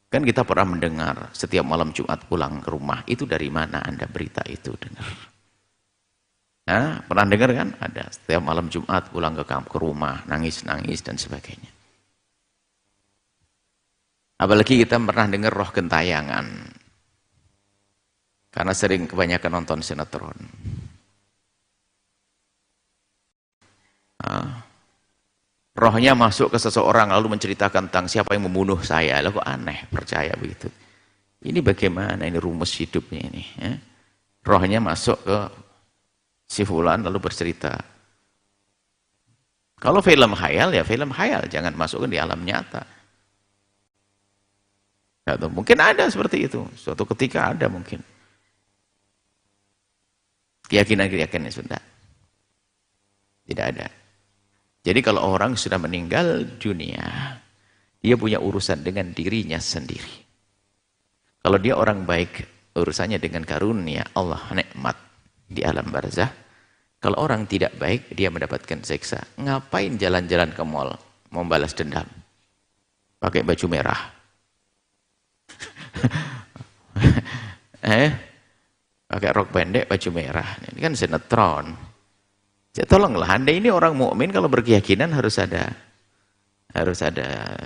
Kan kita pernah mendengar setiap malam Jumat pulang ke rumah. Itu dari mana Anda berita itu dengar? Nah, pernah dengar kan? Ada setiap malam Jumat pulang ke rumah, nangis-nangis dan sebagainya. Apalagi kita pernah dengar roh gentayangan. Karena sering kebanyakan nonton sinetron. Nah, rohnya masuk ke seseorang lalu menceritakan tentang siapa yang membunuh saya. Lalu kok aneh percaya begitu. Ini bagaimana ini rumus hidupnya ini. Ya? Rohnya masuk ke si fulan lalu bercerita. Kalau film khayal ya film khayal. Jangan masukkan di alam nyata. Atau mungkin ada seperti itu. Suatu ketika ada mungkin. Keyakinan-keyakinan sudah. Tidak ada. Jadi kalau orang sudah meninggal dunia, dia punya urusan dengan dirinya sendiri. Kalau dia orang baik, urusannya dengan karunia Allah, nikmat di alam barzah. Kalau orang tidak baik, dia mendapatkan siksa. Ngapain jalan-jalan ke mall membalas dendam? Pakai baju merah. Pakai rok pendek, baju merah. Ini kan sinetron. Ya, tolonglah, Anda ini orang mukmin kalau berkeyakinan harus ada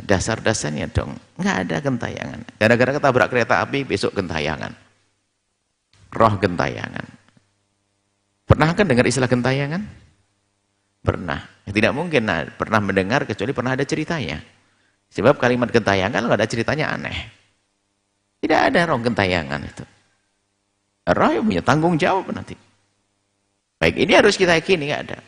dasar-dasarnya dong. Nggak ada gentayangan. Gara-gara ketabrak kereta api, besok gentayangan. Roh gentayangan. Pernah kan dengar istilah gentayangan? Pernah. Tidak mungkin pernah mendengar kecuali pernah ada ceritanya. Sebab kalimat gentayangan kalau ada ceritanya aneh. Tidak ada roh gentayangan itu. Roh yang punya tanggung jawab nanti. Baik, ini harus kita yakini, nggak ada.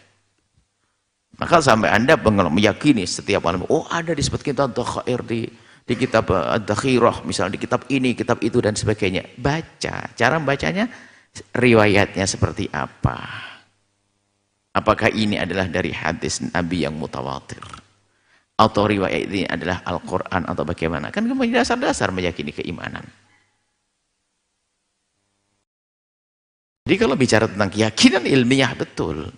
Maka sampai Anda meyakini setiap malam, oh ada disebut kitab Dakhair di kitab Ad-Dakhirah, misalnya di kitab ini, kitab itu dan sebagainya. Baca, cara membacanya riwayatnya seperti apa? Apakah ini adalah dari hadis Nabi yang mutawatir? Atau riwayat ini adalah Al-Quran atau bagaimana? Kan kemudian dasar-dasar meyakini keimanan. Jadi kalau bicara tentang keyakinan ilmiah betul.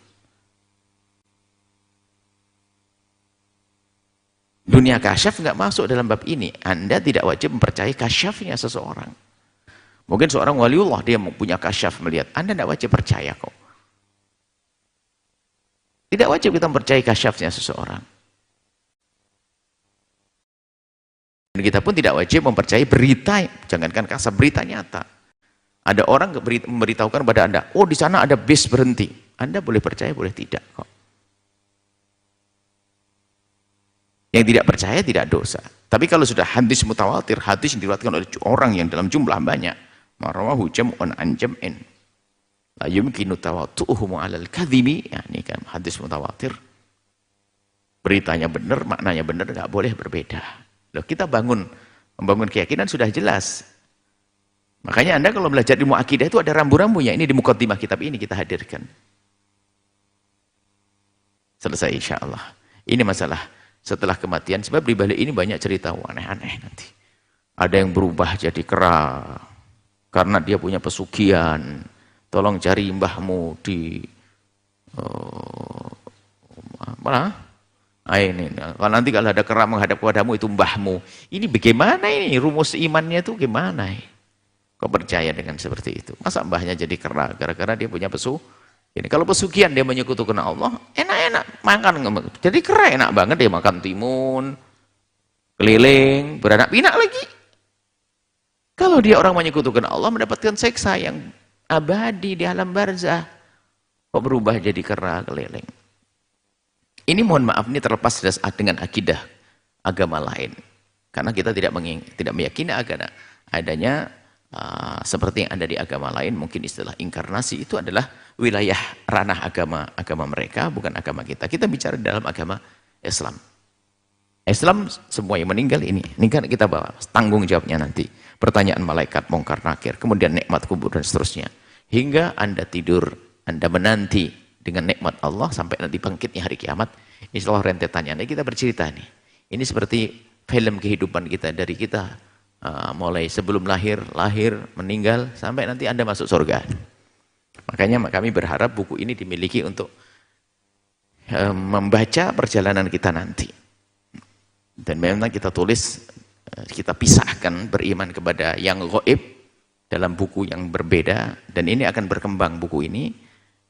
Dunia kasyaf nggak masuk dalam bab ini. Anda tidak wajib mempercayai kasyafnya seseorang. Mungkin seorang waliullah dia punya kasyaf melihat. Anda tidak wajib percaya kok. Tidak wajib kita mempercayai kasyafnya seseorang. Dan kita pun tidak wajib mempercayai berita. Jangankan kasar, berita nyata. Ada orang memberitahukan kepada Anda, oh di sana ada bis berhenti. Anda boleh percaya, boleh tidak kok. Yang tidak percaya tidak dosa. Tapi kalau sudah hadis mutawatir, hadis yang diriwayatkan oleh orang yang dalam jumlah banyak, marawahu jam'un an jam'in, la yumkinu tawatu'uhum 'alal kadhibi, ya ini kan hadis mutawatir. Beritanya benar, maknanya benar, enggak boleh berbeda. Loh, kita membangun keyakinan sudah jelas. Makanya Anda kalau belajar ilmu akidah itu ada rambu-rambunya. Ini di mukaddimah kitab ini kita hadirkan. Selesai insya Allah. Ini masalah setelah kematian. Sebab di balik ini banyak cerita aneh-aneh nanti. Ada yang berubah jadi kera. Karena dia punya pesugihan. Tolong cari mbahmu di... mana? Ini. Kalau nanti kalau ada kera menghadap kepadamu itu mbahmu. Ini bagaimana ini? Rumus imannya itu gimana ini? Kau percaya dengan seperti itu? Masa mbahnya jadi kera gara-gara dia punya ini kalau pesugihan dia menyekutukan Allah, enak-enak makan. Jadi kera enak banget dia makan timun, keliling, beranak pinak lagi. Kalau dia orang menyekutukan Allah mendapatkan siksa yang abadi di alam barzah. Kok berubah jadi kera keliling? Ini mohon maaf ini terlepas dengan akidah agama lain. Karena kita tidak meyakini adanya seperti yang ada di agama lain, mungkin istilah inkarnasi itu adalah wilayah ranah agama mereka, bukan agama kita. Kita bicara dalam agama Islam. Islam semua yang meninggal ini kan kita bawa tanggung jawabnya nanti. Pertanyaan malaikat mungkar nakir, kemudian nikmat kubur dan seterusnya. Hingga Anda tidur, Anda menanti dengan nikmat Allah sampai nanti bangkitnya hari kiamat. Insya Allah rentetannya. Ini kita bercerita nih. Ini seperti film kehidupan kita dari kita. Mulai sebelum lahir, meninggal, sampai nanti Anda masuk surga. Makanya kami berharap buku ini dimiliki untuk membaca perjalanan kita nanti. Dan memang kita tulis kita pisahkan beriman kepada yang gaib dalam buku yang berbeda, dan ini akan berkembang buku ini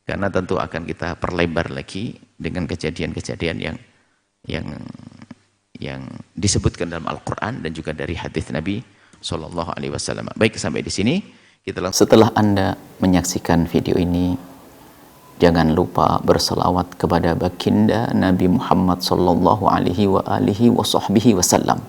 karena tentu akan kita perlebar lagi dengan kejadian-kejadian yang disebutkan dalam Al-Quran dan juga dari hadis Nabi Shallallahu Alaihi Wasallam. Baik, sampai di sini kita langsung. Setelah Anda menyaksikan video ini, jangan lupa berselawat kepada baginda Nabi Muhammad Shallallahu Alaihi Wasallam.